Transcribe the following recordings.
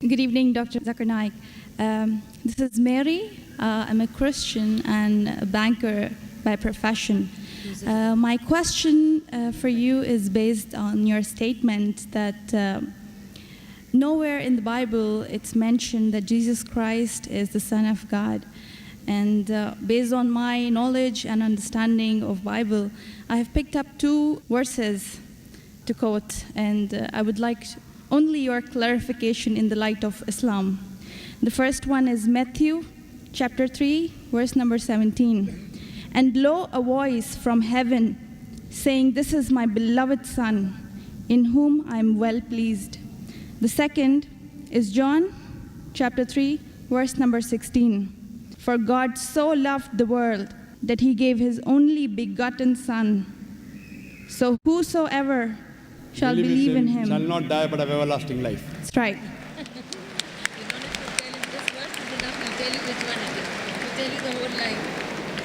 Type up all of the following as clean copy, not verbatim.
Good evening, Dr. Zakir Naik. This is Mary. I'm a Christian and a banker by profession. My question for you is based on your statement that nowhere in the Bible it's mentioned that Jesus Christ is the Son of God. And based on my knowledge and understanding of Bible, I have picked up two verses to quote, and I would like only your clarification in the light of Islam. The first one is Matthew chapter 3, verse number 17. And lo, a voice from heaven saying, "This is my beloved Son, in whom I am well pleased." The second is John chapter 3, verse number 16. For God so loved the world that he gave his only begotten Son. So whosoever shall believe in him shall not die but have everlasting life. That's right.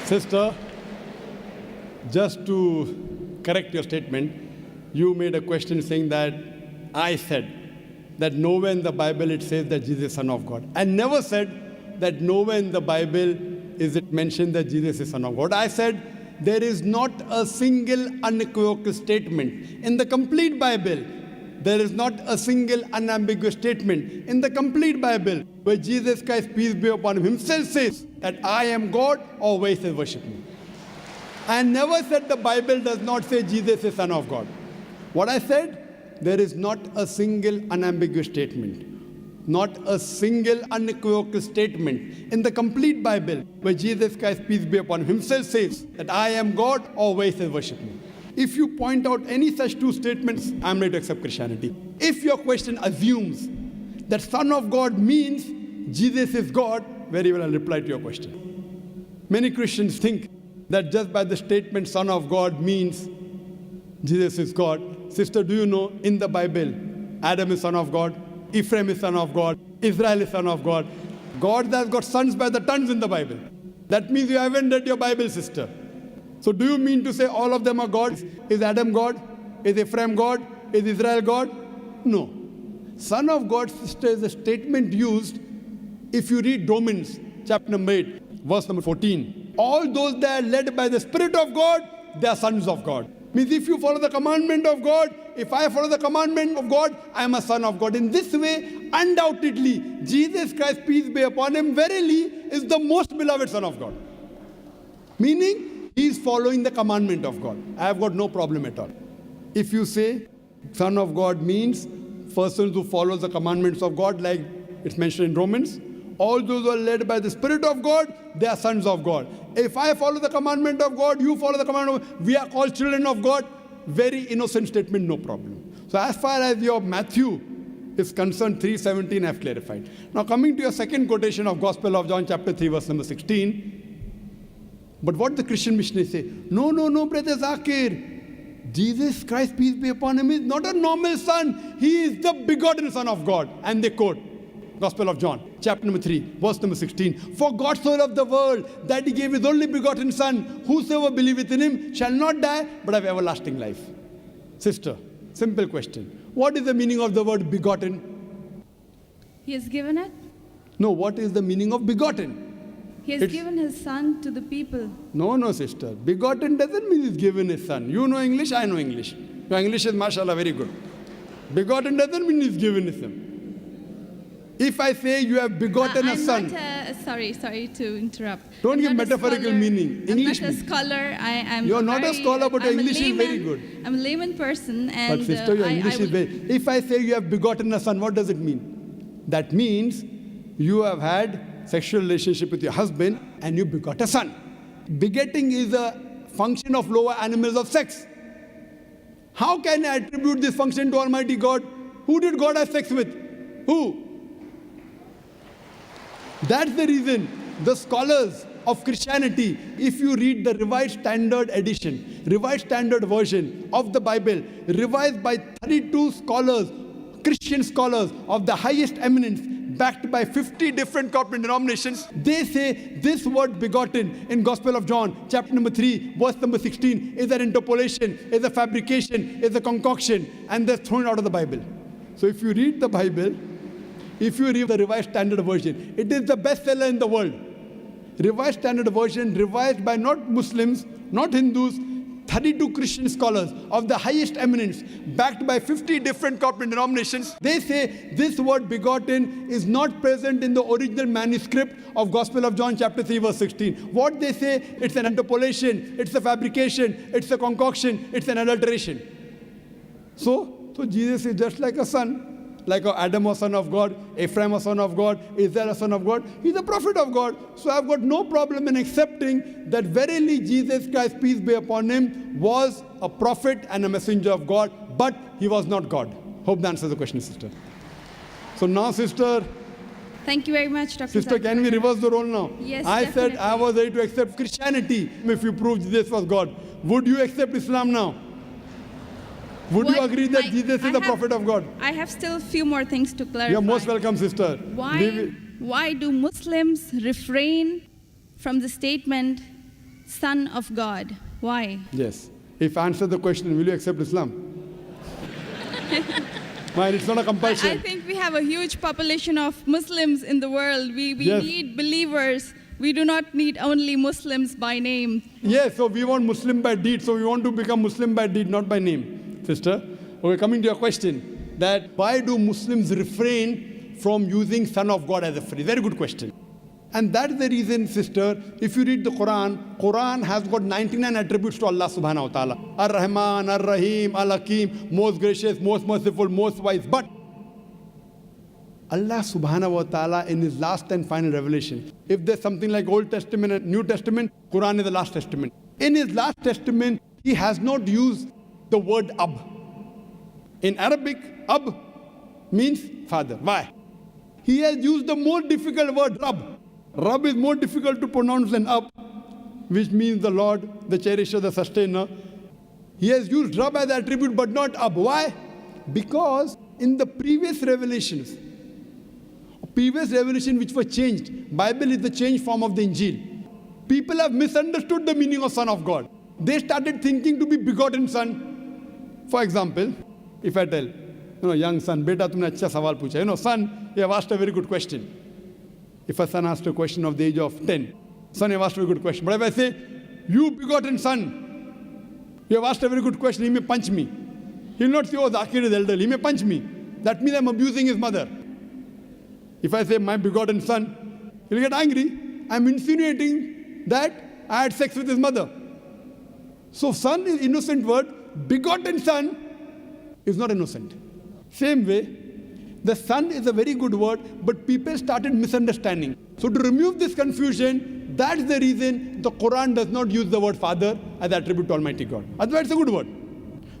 Sister, just to correct your statement, you made a question saying that I said that nowhere in the Bible it says that Jesus is Son of God. I never said that nowhere in the Bible is it mentioned that Jesus is Son of God. I said there is not a single unequivocal statement in the complete Bible. There is not a single unambiguous statement in the complete Bible where Jesus Christ, peace be upon him, himself says that I am God, or where he says worship me. I never said the Bible does not say Jesus is Son of God. What I said, there is not a single unambiguous statement, not a single unequivocal statement in the complete Bible where Jesus Christ, peace be upon him, himself says that I am God, or where he says worship me. If you point out any such two statements, I'm ready to accept Christianity. If your question assumes that Son of God means Jesus is God, very well I'll reply to your question. Many Christians think that just by the statement Son of God means Jesus is God. Sister, do you know in the Bible, Adam is son of God, Ephraim is son of God, Israel is son of God. God has got sons by the tons in the Bible. That means you haven't read your Bible, sister. So do you mean to say all of them are gods? Is Adam God? Is Ephraim God? Is Israel God? No. Son of God, sister, is a statement used if you read Romans chapter number 8, verse number 14. All those that are led by the Spirit of God, they are sons of God. Means if you follow the commandment of God, if I follow the commandment of God, I am a son of God. In this way, undoubtedly, Jesus Christ, peace be upon him, verily is the most beloved Son of God. Meaning, he is following the commandment of God. I have got no problem at all. If you say Son of God means persons who follow the commandments of God, like it's mentioned in Romans, all those who are led by the Spirit of God, they are sons of God. If I follow the commandment of God, you follow the commandment of God, we are called children of God. Very innocent statement, no problem. So as far as your Matthew is concerned, 3:17 I have clarified. Now coming to your second quotation of Gospel of John chapter 3 verse number 16. But what the Christian missionaries say, no, Brother Zakir, Jesus Christ, peace be upon him, is not a normal son. He is the begotten Son of God. And they quote Gospel of John, chapter number 3, verse number 16. For God so loved the world that he gave his only begotten Son. Whosoever believeth in him shall not die, but have everlasting life. Sister, simple question. What is the meaning of the word begotten? He has given it. No, what is the meaning of begotten? He has given his Son to the people. No, sister. Begotten doesn't mean he's given his son. You know English, I know English. Your English is, mashallah, very good. Begotten doesn't mean he's given his son. If I say you have begotten a son. Sorry to interrupt. Don't give metaphorical meaning. English. I'm not a scholar. You're not a scholar, but your English is very good. I'm a layman person. And but sister, your English is very... If I say you have begotten a son, what does it mean? That means you have had sexual relationship with your husband and you begot a son. Begetting is a function of lower animals of sex. How can I attribute this function to Almighty God? Who did God have sex with? Who? That's the reason the scholars of Christianity, if you read the Revised Standard Edition, Revised Standard Version of the Bible, revised by 32 scholars, Christian scholars of the highest eminence, backed by 50 different corporate denominations, they say this word begotten in Gospel of John, chapter number 3, verse number 16, is an interpolation, is a fabrication, is a concoction, and they're thrown out of the Bible. So if you read the Bible, If you read the Revised Standard Version, it is the bestseller in the world. Revised Standard Version, revised by not Muslims, not Hindus, 32 Christian scholars of the highest eminence, backed by 50 different corporate denominations. They say this word begotten is not present in the original manuscript of Gospel of John chapter 3 verse 16. What they say, it's an interpolation, it's a fabrication, it's a concoction, it's an adulteration. So Jesus is just like a son. Like Adam was son of God, Ephraim was son of God, Israel was son of God. He's a prophet of God. So I've got no problem in accepting that verily Jesus Christ, peace be upon him, was a prophet and a messenger of God, but he was not God. Hope that answers the question, sister. So now, sister. Thank you very much, Dr. Sister, Zakir. can we reverse the role now? Yes, I definitely. said I was ready to accept Christianity if you proved Jesus was God. Would you accept Islam now? Would you agree that Jesus is the prophet of God? I have still a few more things to clarify. You're most welcome, sister. Why do Muslims refrain from the statement, Son of God? Why? Yes. If I answer the question, will you accept Islam? Mine, it's not a compulsion. I think we have a huge population of Muslims in the world. We Yes. need believers. We do not need only Muslims by name. Yes, so we want Muslim by deed. So we want to become Muslim by deed, not by name. Sister, okay, coming to your question, that why do Muslims refrain from using Son of God as a phrase? Very good question. And that's the reason, sister, if you read the Quran has got 99 attributes to Allah subhanahu wa ta'ala. Ar-Rahman, Ar-Rahim, Al-Hakim, most gracious, most merciful, most wise. But Allah subhanahu wa ta'ala in his last and final revelation, if there's something like Old Testament and New Testament, Quran is the last testament. In his last testament, he has not used the word Ab. In Arabic, Ab means father. Why? He has used the more difficult word Rab. Rab is more difficult to pronounce than Ab, which means the Lord, the cherisher, the sustainer. He has used Rab as attribute but not Ab. Why? Because in the previous revelation which were changed, Bible is the changed form of the Injil. People have misunderstood the meaning of Son of God. They started thinking to be begotten son. For example, if I tell, young son, beta tumne acha sawal pucha. Son, you have asked a very good question. If a son asked a question of the age of 10, son, you have asked a very good question. But if I say, you begotten son, you have asked a very good question, he may punch me. He will not say, oh, Zakir is elderly, he may punch me. That means I'm abusing his mother. If I say, my begotten son, he'll get angry. I'm insinuating that I had sex with his mother. So son is innocent word. Begotten son is not innocent. Same way, the son is a very good word, but people started misunderstanding. So to remove this confusion, that's the reason the Quran does not use the word father as attribute to Almighty God. Otherwise, it's a good word.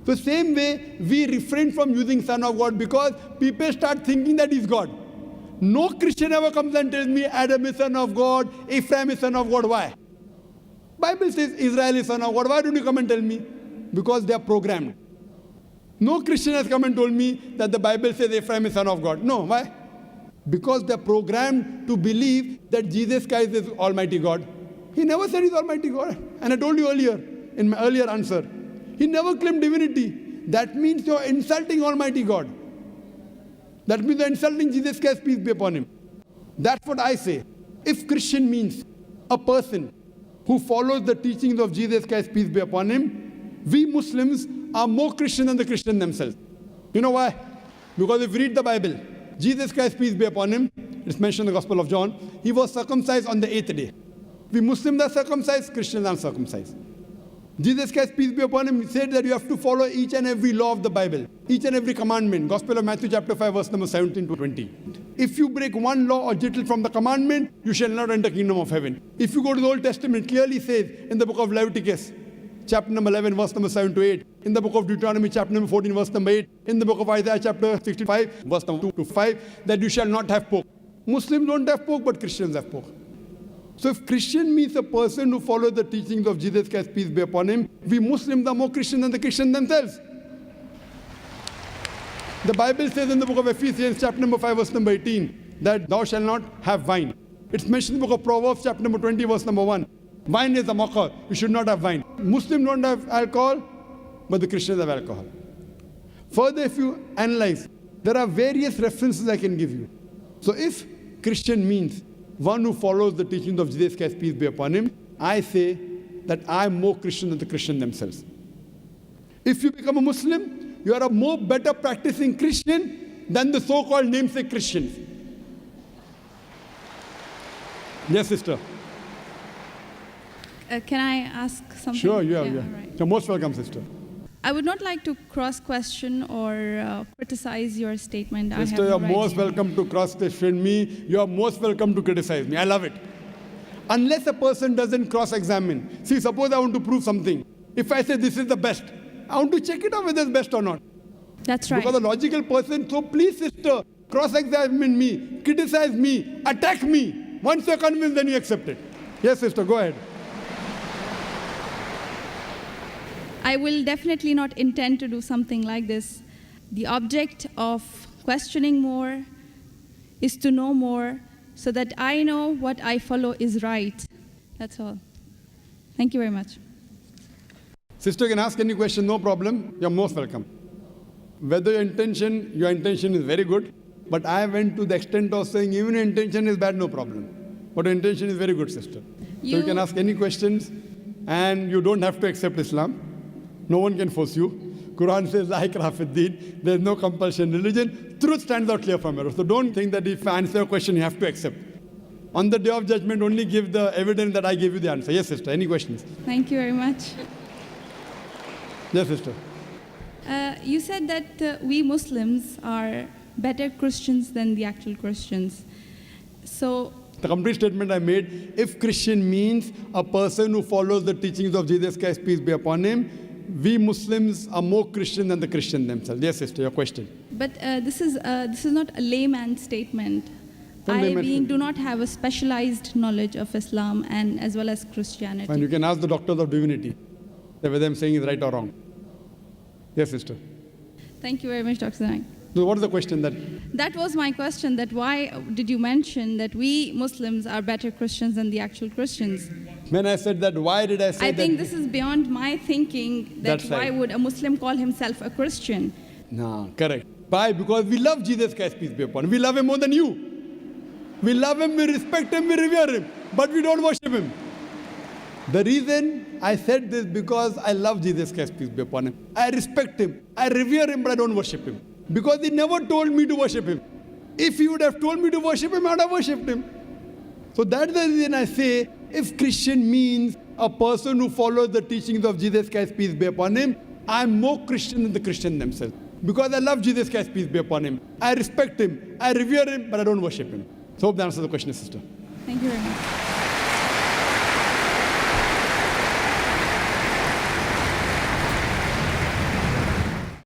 So same way, we refrain from using Son of God because people start thinking that he's God. No Christian ever comes and tells me Adam is son of God, Ephraim is son of God. Why? Bible says Israel is son of God. Why don't you come and tell me? Because they are programmed. No Christian has come and told me that the Bible says Ephraim is son of God. No, why? Because they are programmed to believe that Jesus Christ is Almighty God. He never said he's Almighty God. And I told you earlier, in my earlier answer, he never claimed divinity. That means you're insulting Almighty God. That means you're insulting Jesus Christ, peace be upon him. That's what I say. If Christian means a person who follows the teachings of Jesus Christ, peace be upon him, we Muslims are more Christian than the Christians themselves. You know why? Because if you read the Bible, Jesus Christ, peace be upon him, it's mentioned in the Gospel of John, he was circumcised on the 8th day. We Muslims are circumcised, Christians are circumcised. Jesus Christ, peace be upon him, said that you have to follow each and every law of the Bible, each and every commandment. Gospel of Matthew chapter 5 verse number 17 to 20. If you break one law or jittle from the commandment, you shall not enter the kingdom of heaven. If you go to the Old Testament, clearly says in the book of Leviticus, chapter number 11 verse number 7 to 8, in the book of Deuteronomy chapter number 14 verse number 8, in the book of Isaiah chapter 65 verse number 2 to 5, that you shall not have pork. Muslims don't have pork, but Christians have pork. So if Christian means a person who follows the teachings of Jesus Christ, peace be upon him, we Muslims are more Christian than the Christians themselves. The Bible says in the book of Ephesians chapter number 5 verse number 18 that thou shalt not have wine. It's mentioned in the book of Proverbs chapter number 20 verse number 1. Wine is a mocker. You should not have wine. Muslims don't have alcohol, but the Christians have alcohol. Further, if you analyze, there are various references I can give you. So if Christian means one who follows the teachings of Jesus Christ, peace be upon him, I say that I'm more Christian than the Christian themselves. If you become a Muslim, you are a more better practicing Christian than the so-called namesake Christians. Yes, sister. Can I ask something? Sure, yeah. Right. You're most welcome, sister. I would not like to cross-question or criticize your statement. Sister, you're most welcome to cross-question me. You're most welcome to criticize me. I love it. Unless a person doesn't cross-examine. See, suppose I want to prove something. If I say this is the best, I want to check it out whether it's best or not. That's right. Because a logical person, so please, sister, cross-examine me, criticize me, attack me. Once you're convinced, then you accept it. Yes, sister, go ahead. I will definitely not intend to do something like this. The object of questioning more is to know more so that I know what I follow is right. That's all. Thank you very much. Sister can ask any question, no problem. You're most welcome. Whether your intention is very good, but I went to the extent of saying even your intention is bad, no problem. But your intention is very good, sister. So you can ask any questions and you don't have to accept Islam. No one can force you. Quran says, La ikraha fid deen. There's no compulsion in religion. Truth stands out clear from error. So don't think that if I answer a question, you have to accept. On the day of judgment, only give the evidence that I gave you the answer. Yes, sister. Any questions? Thank you very much. Yes, sister. You said that we Muslims are better Christians than the actual Christians. So the complete statement I made, if Christian means a person who follows the teachings of Jesus Christ, peace be upon him, we Muslims are more Christian than the Christian themselves. Yes, sister, your question. But this is not a layman statement. Do not have a specialized knowledge of Islam and as well as Christianity. Fine, you can ask the doctors of divinity whether I'm saying is right or wrong. Yes, sister. Thank you very much, Dr. Naik. So what is the question then? That was my question, that why did you mention that we Muslims are better Christians than the actual Christians? When I said that, why did I say that? I think this is beyond my thinking, that why would a Muslim call himself a Christian? No, correct. Why? Because we love Jesus Christ, peace be upon him. We love him more than you. We love him, we respect him, we revere him, but we don't worship him. The reason I said this because I love Jesus Christ, peace be upon him. I respect him, I revere him, but I don't worship him. Because he never told me to worship him. If he would have told me to worship him, I would have worshipped him. So that's the reason I say, if Christian means a person who follows the teachings of Jesus Christ, peace be upon him, I'm more Christian than the Christian themselves. Because I love Jesus Christ, peace be upon him. I respect him, I revere him, but I don't worship him. So hope that answers the question, sister. Thank you very much.